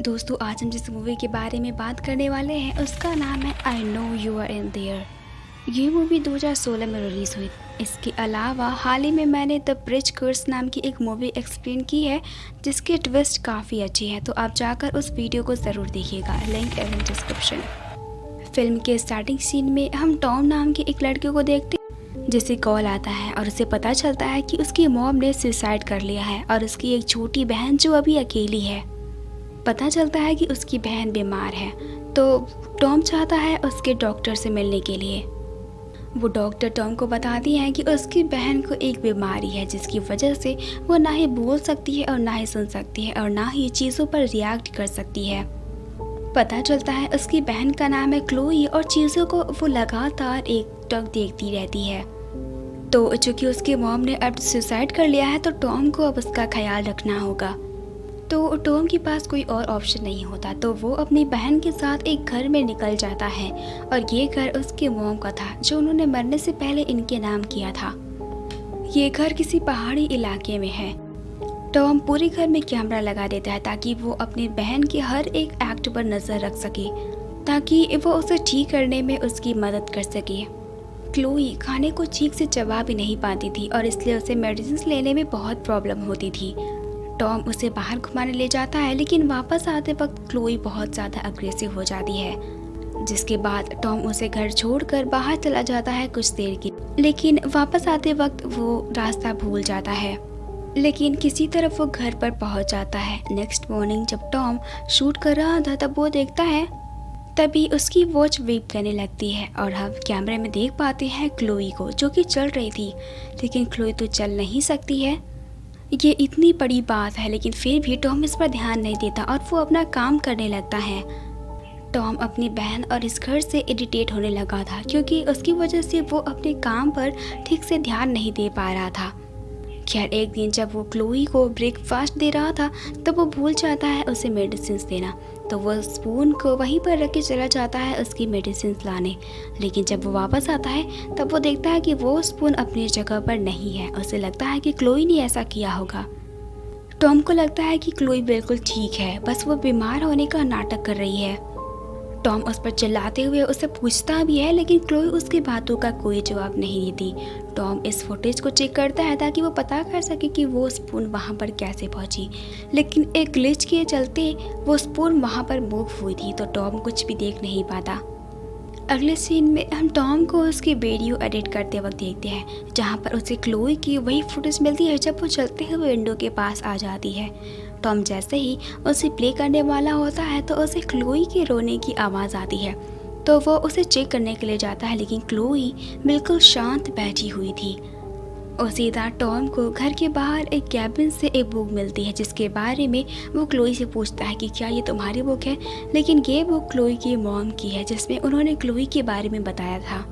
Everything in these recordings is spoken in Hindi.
दोस्तों, आज हम जिस मूवी के बारे में बात करने वाले हैं उसका नाम है I know you are in there. ये मूवी 2016 में रिलीज़ हुई। इसके अलावा हाल ही में मैंने द ब्रिज कर्स नाम की एक मूवी एक्सप्लेन की है जिसके ट्विस्ट काफ़ी अच्छी है, तो आप जाकर उस वीडियो को ज़रूर देखिएगा, लिंक है इन डिस्क्रिप्शन। फिल्म के स्टार्टिंग सीन में हम टॉम नाम के एक लड़के को देखते हैं जिसे कॉल आता है और उसे पता चलता है कि उसकी मॉम ने सुसाइड कर लिया है और उसकी एक छोटी बहन जो अभी अकेली है। पता चलता है कि उसकी बहन बीमार है, तो टॉम चाहता है उसके डॉक्टर से मिलने के लिए। वो डॉक्टर टॉम को बताती हैं कि उसकी बहन को एक बीमारी है जिसकी वजह से वो ना ही बोल सकती है और ना ही सुन सकती है और ना ही चीज़ों पर रिएक्ट कर सकती है। पता चलता है उसकी बहन का नाम है क्लोई और चीज़ों को वो लगातार एकटक देखती रहती है। तो चूँकि उसकी मॉम ने अब सुसाइड कर लिया है तो टॉम को अब उसका ख्याल रखना होगा। तो टॉम के पास कोई और ऑप्शन नहीं होता, तो वो अपनी बहन के साथ एक घर में निकल जाता है और ये घर उसके मॉम का था जो उन्होंने मरने से पहले इनके नाम किया था। ये घर किसी पहाड़ी इलाके में है। टॉम पूरे घर में कैमरा लगा देता है ताकि वो अपनी बहन के हर एक एक्ट पर नज़र रख सके, ताकि वो उसे ठीक करने में उसकी मदद कर सके। क्लोई खाने को ठीक से चबा भी नहीं पाती थी और इसलिए उसे मेडिसिन लेने में बहुत प्रॉब्लम होती थी। टॉम उसे बाहर घुमाने ले जाता है, लेकिन वापस आते वक्त क्लोई बहुत ज़्यादा अग्रेसिव हो जाती है, जिसके बाद टॉम उसे घर छोड़कर बाहर चला जाता है कुछ देर की, लेकिन वापस आते वक्त वो रास्ता भूल जाता है। लेकिन किसी तरफ वो घर पर पहुंच जाता है। नेक्स्ट मॉर्निंग जब टॉम शूट कर रहा था तब वो देखता है, तभी उसकी वॉच वीप करने लगती है और हम कैमरे में देख पाते हैं क्लोई को जो कि चल रही थी, लेकिन क्लोई तो चल नहीं सकती है। ये इतनी बड़ी बात है, लेकिन फिर भी टॉम इस पर ध्यान नहीं देता और वो अपना काम करने लगता है। टॉम अपनी बहन और इस घर से इरिटेट होने लगा था क्योंकि उसकी वजह से वो अपने काम पर ठीक से ध्यान नहीं दे पा रहा था। खैर, एक दिन जब वो क्लोई को ब्रेकफास्ट दे रहा था तब वो भूल जाता है उसे मेडिसिन देना, तो वो स्पून को वहीं पर रख के चला जाता है उसकी मेडिसिन लाने। लेकिन जब वो वापस आता है तब वो देखता है कि वो स्पून अपनी जगह पर नहीं है। उसे लगता है कि क्लोई ने ऐसा किया होगा। टॉम को लगता है कि क्लोई बिल्कुल ठीक है, बस वो बीमार होने का नाटक कर रही है। टॉम उस पर चिल्लाते हुए उससे पूछता भी है, लेकिन क्लोई उसकी बातों का कोई जवाब नहीं देती। टॉम इस फुटेज को चेक करता है ताकि वो पता कर सके कि वो स्पून वहाँ पर कैसे पहुँची, लेकिन एक ग्लिच के चलते वो स्पून वहाँ पर मूव हुई थी, तो टॉम कुछ भी देख नहीं पाता। अगले सीन में हम टॉम को उसकी वीडियो एडिट करते वक्त देखते हैं, जहाँ पर उसे क्लोई की वही फुटेज मिलती है जब वो चलते हुए विंडो के पास आ जाती है। टॉम जैसे ही उसे प्ले करने वाला होता है तो उसे क्लोई के रोने की आवाज़ आती है, तो वो उसे चेक करने के लिए जाता है, लेकिन क्लोई बिल्कुल शांत बैठी हुई थी। और सीधा टॉम को घर के बाहर एक कैबिन से एक बुक मिलती है जिसके बारे में वो क्लोई से पूछता है कि क्या ये तुम्हारी बुक है, लेकिन ये बुक क्लोई की मॉम की है जिसमें उन्होंने क्लोई के बारे में बताया था।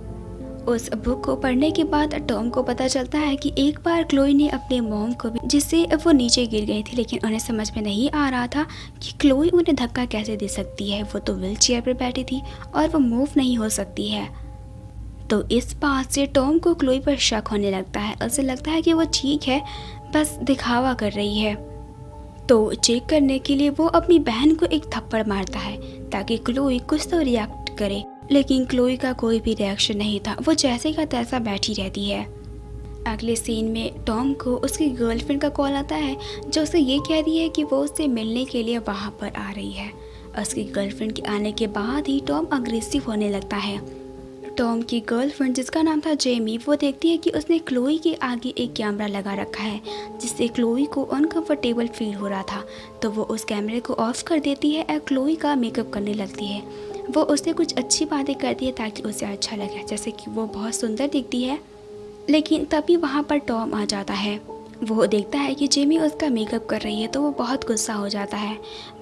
उस बुक को पढ़ने के बाद टॉम को पता चलता है कि एक बार क्लोई ने अपने मॉम को भी, जिससे वो नीचे गिर गई थी, लेकिन उन्हें समझ में नहीं आ रहा था कि क्लोई उन्हें धक्का कैसे दे सकती है। वो तो व्हील चेयर पर बैठी थी और वो मूव नहीं हो सकती है। तो इस बात से टॉम को क्लोई पर शक होने लगता है। उसे लगता है कि वो ठीक है, बस दिखावा कर रही है। तो चेक करने के लिए वो अपनी बहन को एक थप्पड़ मारता है ताकि क्लोई कुछ तो रिएक्ट करे, लेकिन क्लोई का कोई भी रिएक्शन नहीं था। वो जैसे का तैसा बैठी रहती है। अगले सीन में टॉम को उसकी गर्लफ्रेंड का कॉल आता है जो उसे ये कह रही है कि वो उससे मिलने के लिए वहाँ पर आ रही है। उसकी गर्लफ्रेंड के आने के बाद ही टॉम अग्रेसिव होने लगता है। टॉम की गर्लफ्रेंड जिसका नाम था जेमी, वो देखती है कि उसने क्लोई के आगे एक कैमरा लगा रखा है जिससे क्लोई को अनकंफर्टेबल फील हो रहा था, तो वो उस कैमरे को ऑफ कर देती है और क्लोई का मेकअप करने लगती है। वो उससे कुछ अच्छी बातें करती है ताकि उसे अच्छा लगे, जैसे कि वो बहुत सुंदर दिखती है। लेकिन तभी वहाँ पर टॉम आ जाता है। वो देखता है कि जेमी उसका मेकअप कर रही है तो वो बहुत गुस्सा हो जाता है।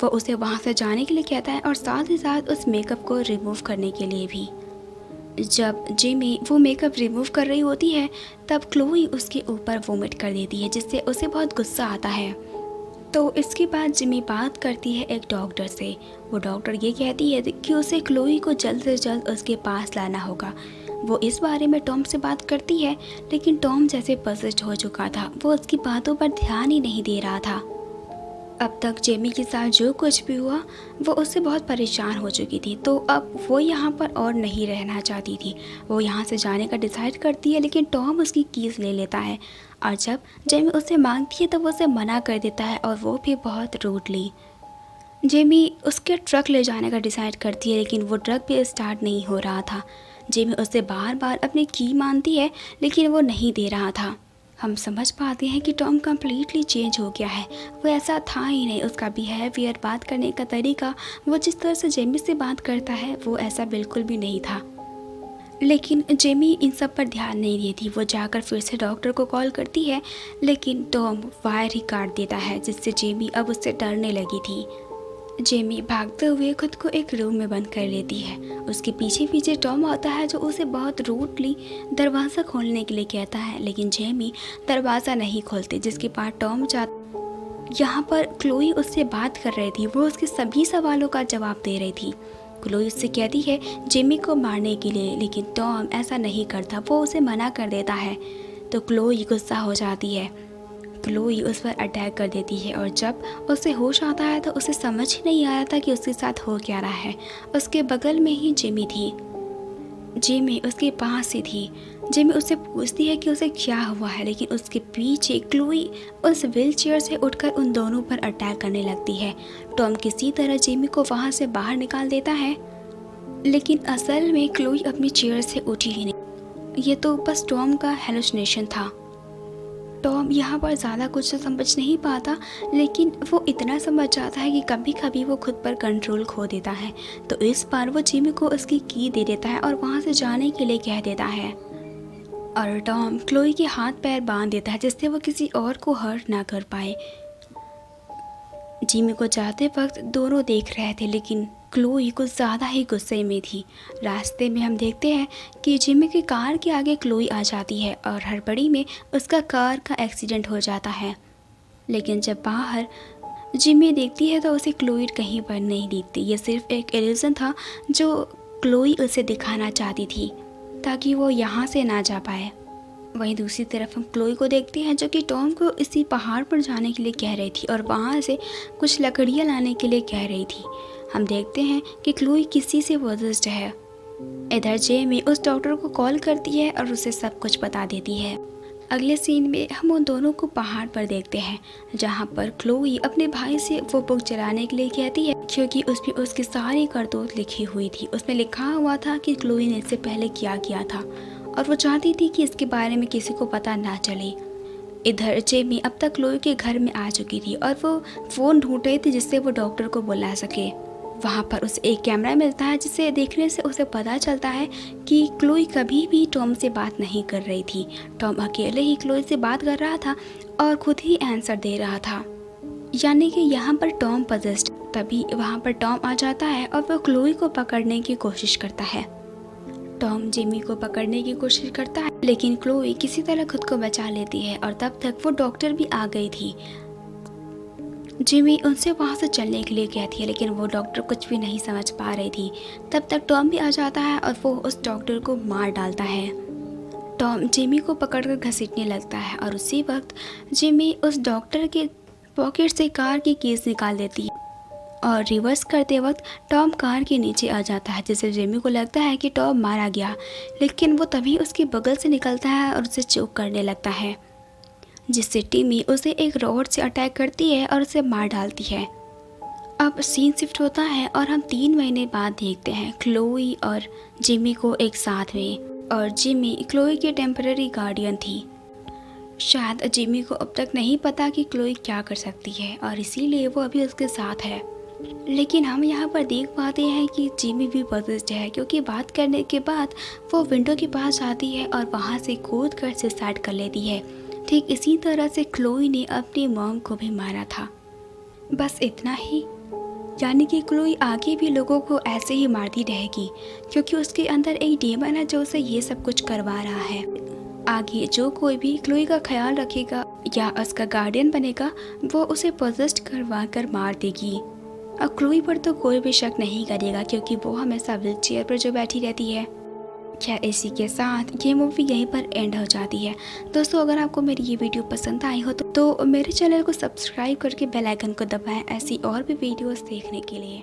वो उसे वहाँ से जाने के लिए कहता है और साथ ही साथ उस मेकअप को रिमूव करने के लिए भी। जब जेमी वो मेकअप रिमूव कर रही होती है तब क्लोई उसके ऊपर वोमिट कर देती है, जिससे उसे बहुत गुस्सा आता है। तो इसके बाद जेमी बात करती है एक डॉक्टर से। वो डॉक्टर ये कहती है कि उसे क्लोई को जल्द से जल्द उसके पास लाना होगा। वो इस बारे में टॉम से बात करती है, लेकिन टॉम जैसे पजेस्ड हो चुका था, वो उसकी बातों पर ध्यान ही नहीं दे रहा था। अब तक जेमी के साथ जो कुछ भी हुआ वो उससे बहुत परेशान हो चुकी थी, तो अब वो यहाँ पर और नहीं रहना चाहती थी। वो यहाँ से जाने का डिसाइड करती है, लेकिन टॉम उसकी कीज़ ले लेता है और जब जेमी उससे मांगती है तो वो उसे मना कर देता है, और वो भी बहुत रूडली। जेमी उसके ट्रक ले जाने का डिसाइड करती है, लेकिन वो ट्रक भी स्टार्ट नहीं हो रहा था। जेमी उससे बार बार अपनी की मांगती है, लेकिन वो नहीं दे रहा था। हम समझ पाते हैं कि टॉम कम्प्लीटली चेंज हो गया है। वो ऐसा था ही नहीं। उसका बिहेवियर, बात करने का तरीका, वो जिस तरह से जेमी से बात करता है वो ऐसा बिल्कुल भी नहीं था। लेकिन जेमी इन सब पर ध्यान नहीं देती। वो जाकर फिर से डॉक्टर को कॉल करती है, लेकिन टॉम वायर ही काट देता है, जिससे जेमी अब उससे डरने लगी थी। जेमी भागते हुए खुद को एक रूम में बंद कर लेती है। उसके पीछे पीछे टॉम आता है, जो उसे बहुत रूडली दरवाज़ा खोलने के लिए कहता है, लेकिन जेमी दरवाज़ा नहीं खोलती, जिसके बाद टॉम यहाँ पर क्लोई उससे बात कर रही थी। वो उसके सभी सवालों का जवाब दे रही थी। क्लोई उससे कहती है जेमी को मारने के लिए, लेकिन टॉम ऐसा नहीं करता। वो उसे मना कर देता है, तो क्लोई गुस्सा हो जाती है। क्लोई उस पर अटैक कर देती है, और जब उसे होश आता है तो उसे समझ ही नहीं आ रहा था कि उसके साथ हो क्या रहा है। उसके बगल में ही जेमी थी। जेमी उसके पास ही थी। जेमी उससे पूछती है कि उसे क्या हुआ है, लेकिन उसके पीछे क्लोई उस व्हीलचेयर से उठकर उन दोनों पर अटैक करने लगती है। टॉम किसी तरह जेमी को वहाँ से बाहर निकाल देता है, लेकिन असल में क्लोई अपनी चेयर से उठी ही नहीं। ये तो बस टॉम का हेलुसिनेशन था। टॉम यहाँ पर ज़्यादा कुछ तो समझ नहीं पाता, लेकिन वो इतना समझ जाता है कि कभी कभी वो खुद पर कंट्रोल खो देता है। तो इस बार वो जिमी को उसकी की दे देता है और वहाँ से जाने के लिए कह देता है, और टॉम क्लोई के हाथ पैर बांध देता है, जिससे वो किसी और को हर्ट ना कर पाए। जिमी को जाते वक्त दोनों देख रहे थे, लेकिन क्लोई कुछ ज़्यादा ही गुस्से में थी। रास्ते में हम देखते हैं कि जिमी की कार के आगे क्लोई आ जाती है और हड़बड़ी में उसका कार का एक्सीडेंट हो जाता है। लेकिन जब बाहर जिमी देखती है तो उसे क्लोई कहीं पर नहीं दिखती। ये सिर्फ एक इल्यूजन था जो क्लोई उसे दिखाना चाहती थी, ताकि वो यहाँ से ना जा पाए। वहीं दूसरी तरफ हम क्लोई को देखते हैं, जो कि टॉम को इसी पहाड़ पर जाने के लिए कह रही थी और वहाँ से कुछ लकड़ियाँ लाने के लिए कह रही थी। हम देखते हैं कि क्लोई किसी से पोजेस्ड है। इधर जेमी उस डॉक्टर को कॉल करती है और उसे सब कुछ बता देती है। अगले सीन में हम उन दोनों को पहाड़ पर देखते हैं, जहाँ पर क्लोई अपने भाई से वो बुक चलाने के लिए कहती है, क्योंकि उसमें उसकी सारी करतूत लिखी हुई थी। उसमें लिखा हुआ था कि क्लोई ने इससे पहले क्या किया था, और वो चाहती थी कि इसके बारे में किसी को पता ना चले। इधर जेमी अब तक क्लोई के घर में आ चुकी थी और वो फ़ोन ढूंढ रही थी जिससे वो डॉक्टर को बुला सके। वहाँ पर उसे एक कैमरा मिलता है, जिसे देखने से उसे पता चलता है कि क्लोई कभी भी टॉम से बात नहीं कर रही थी। टॉम अकेले ही क्लोई से बात कर रहा था और खुद ही आंसर दे रहा था, यानी कि यहाँ पर टॉम पजेस्ड। तभी वहाँ पर टॉम आ जाता है और वो क्लोई को पकड़ने की कोशिश करता है। टॉम जेमी को पकड़ने की कोशिश करता है, लेकिन क्लोई किसी तरह खुद को बचा लेती है, और तब तक वो डॉक्टर भी आ गई थी। जिमी उनसे वहाँ से चलने के लिए कहती है, लेकिन वो डॉक्टर कुछ भी नहीं समझ पा रही थी। तब तक टॉम भी आ जाता है और वो उस डॉक्टर को मार डालता है। टॉम जिमी को पकड़कर घसीटने लगता है और उसी वक्त जिमी उस डॉक्टर के पॉकेट से कार की कीज निकाल देती है, और रिवर्स करते वक्त टॉम कार के नीचे आ जाता है, जिससे जिमी को लगता है कि टॉम मारा गया। लेकिन वो तभी उसके बगल से निकलता है और उसे चोक करने लगता है, जिससे टिमी उसे एक रॉड से अटैक करती है और उसे मार डालती है। अब सीन शिफ्ट होता है और हम 3 महीने बाद देखते हैं क्लोई और जिमी को एक साथ में, और जिमी क्लोई की टेम्पररी गार्डियन थी। शायद जिमी को अब तक नहीं पता कि क्लोई क्या कर सकती है, और इसीलिए वो अभी उसके साथ है। लेकिन हम यहाँ पर देख पाते हैं कि जिमी भी पॉजेस्ड है, क्योंकि बात करने के बाद वो विंडो के पास जाती है और वहाँ से कूद कर सुसाइड कर लेती है। ठीक इसी तरह से क्लोई ने अपनी मॉम को भी मारा था। बस इतना ही, यानी कि क्लोई आगे भी लोगों को ऐसे ही मारती रहेगी, क्योंकि उसके अंदर एक डेमन है जो उसे ये सब कुछ करवा रहा है। आगे जो कोई भी क्लोई का ख्याल रखेगा या उसका गार्डियन बनेगा, वो उसे पोजेस्ड करवा कर मार देगी। अब क्लोई पर तो कोई भी शक नहीं करेगा, क्योंकि वो हमेशा व्हील चेयर पर जो बैठी रहती है। खैर इसी के साथ ये मूवी यहीं पर एंड हो जाती है। दोस्तों अगर आपको मेरी ये वीडियो पसंद आई हो तो मेरे चैनल को सब्सक्राइब करके बेल आइकन को दबाएं ऐसी और भी वीडियोस देखने के लिए।